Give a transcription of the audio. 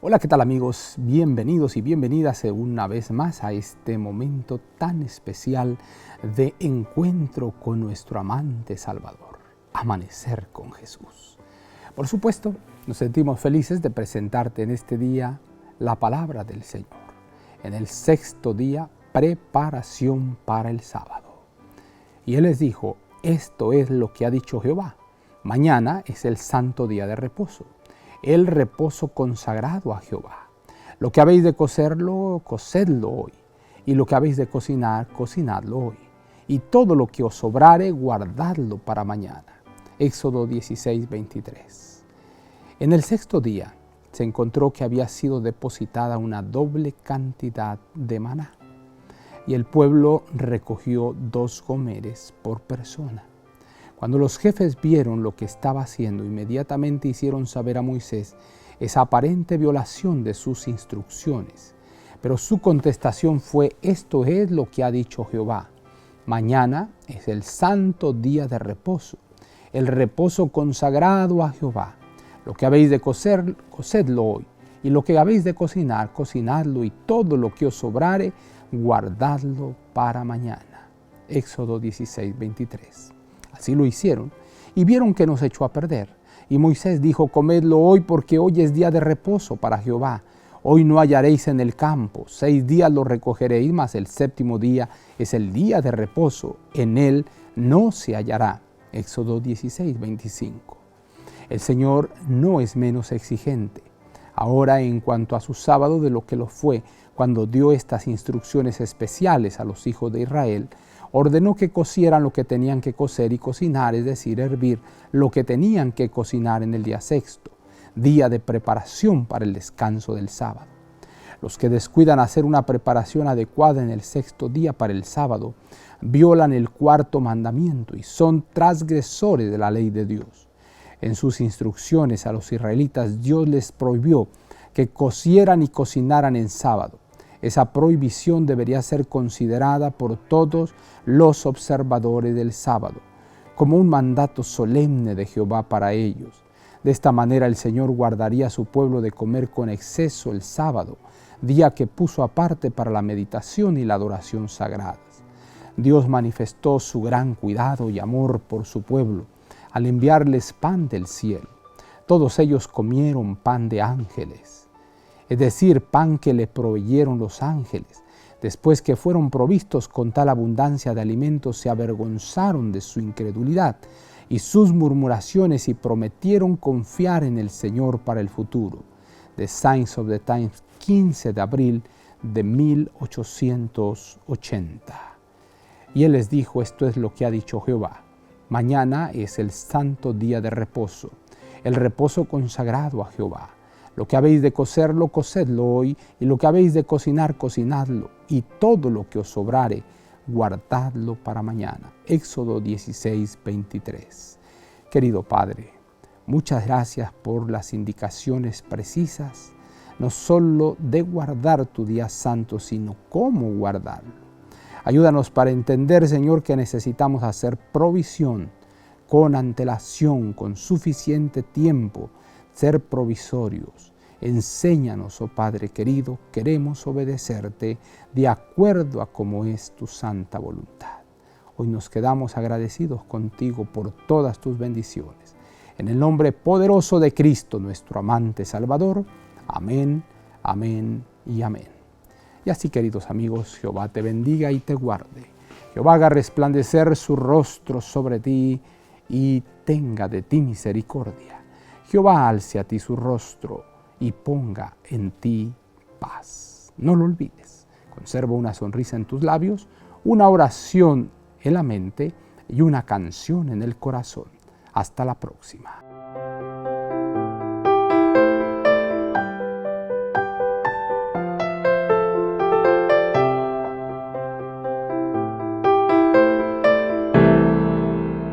Hola, ¿qué tal amigos? Bienvenidos y bienvenidas una vez más a este momento tan especial de encuentro con nuestro amante Salvador, Amanecer con Jesús. Por supuesto, nos sentimos felices de presentarte en este día la palabra del Señor. En el sexto día, preparación para el sábado. Y Él les dijo, esto es lo que ha dicho Jehová. Mañana es el santo día de reposo, el reposo consagrado a Jehová. Lo que habéis de cocerlo, cocedlo hoy, y lo que habéis de cocinar, cocinadlo hoy. Y todo lo que os sobrare, guardadlo para mañana. Éxodo 16, 23. En el sexto día se encontró que había sido depositada una doble cantidad de maná, y el pueblo recogió 2 gomeres por persona. Cuando los jefes vieron lo que estaba haciendo, inmediatamente hicieron saber a Moisés esa aparente violación de sus instrucciones. Pero su contestación fue, esto es lo que ha dicho Jehová. Mañana es el santo día de reposo, el reposo consagrado a Jehová. Lo que habéis de cocer, cocedlo hoy, y lo que habéis de cocinar, cocinadlo, y todo lo que os sobrare, guardadlo para mañana. Éxodo 16, 23. Así lo hicieron, y vieron que nos echó a perder. Y Moisés dijo, comedlo hoy, porque hoy es día de reposo para Jehová. Hoy no hallaréis en el campo, 6 días lo recogeréis, mas el séptimo día es el día de reposo, en él no se hallará. Éxodo 16, 25. El Señor no es menos exigente ahora en cuanto a su sábado de lo que lo fue cuando dio estas instrucciones especiales a los hijos de Israel. Ordenó que cocieran lo que tenían que cocer y cocinar, es decir, hervir lo que tenían que cocinar en el día sexto, día de preparación para el descanso del sábado. Los que descuidan hacer una preparación adecuada en el sexto día para el sábado, violan el 4º mandamiento y son transgresores de la ley de Dios. En sus instrucciones a los israelitas, Dios les prohibió que cocieran y cocinaran en sábado. Esa prohibición debería ser considerada por todos los observadores del sábado como un mandato solemne de Jehová para ellos. De esta manera el Señor guardaría a su pueblo de comer con exceso el sábado, día que puso aparte para la meditación y la adoración sagradas. Dios manifestó su gran cuidado y amor por su pueblo al enviarles pan del cielo. Todos ellos comieron pan de ángeles, es decir, pan que le proveyeron los ángeles. Después que fueron provistos con tal abundancia de alimentos, se avergonzaron de su incredulidad y sus murmuraciones y prometieron confiar en el Señor para el futuro. The Signs of the Times, 15 de abril de 1880. Y Él les dijo, esto es lo que ha dicho Jehová. Mañana es el santo día de reposo, el reposo consagrado a Jehová. Lo que habéis de cocerlo, cocedlo hoy, y lo que habéis de cocinar, cocinadlo, y todo lo que os sobrare, guardadlo para mañana. Éxodo 16, 23. Querido Padre, muchas gracias por las indicaciones precisas, no solo de guardar tu día santo, sino cómo guardarlo. Ayúdanos para entender, Señor, que necesitamos hacer provisión con antelación, con suficiente tiempo, ser provisorios. Enséñanos, oh Padre querido, queremos obedecerte de acuerdo a cómo es tu santa voluntad. Hoy nos quedamos agradecidos contigo por todas tus bendiciones. En el nombre poderoso de Cristo, nuestro amante Salvador. Amén, amén y amén. Y así, queridos amigos, Jehová te bendiga y te guarde. Jehová haga resplandecer su rostro sobre ti y tenga de ti misericordia. Jehová alce a ti su rostro y ponga en ti paz. No lo olvides. Conserva una sonrisa en tus labios, una oración en la mente y una canción en el corazón. Hasta la próxima.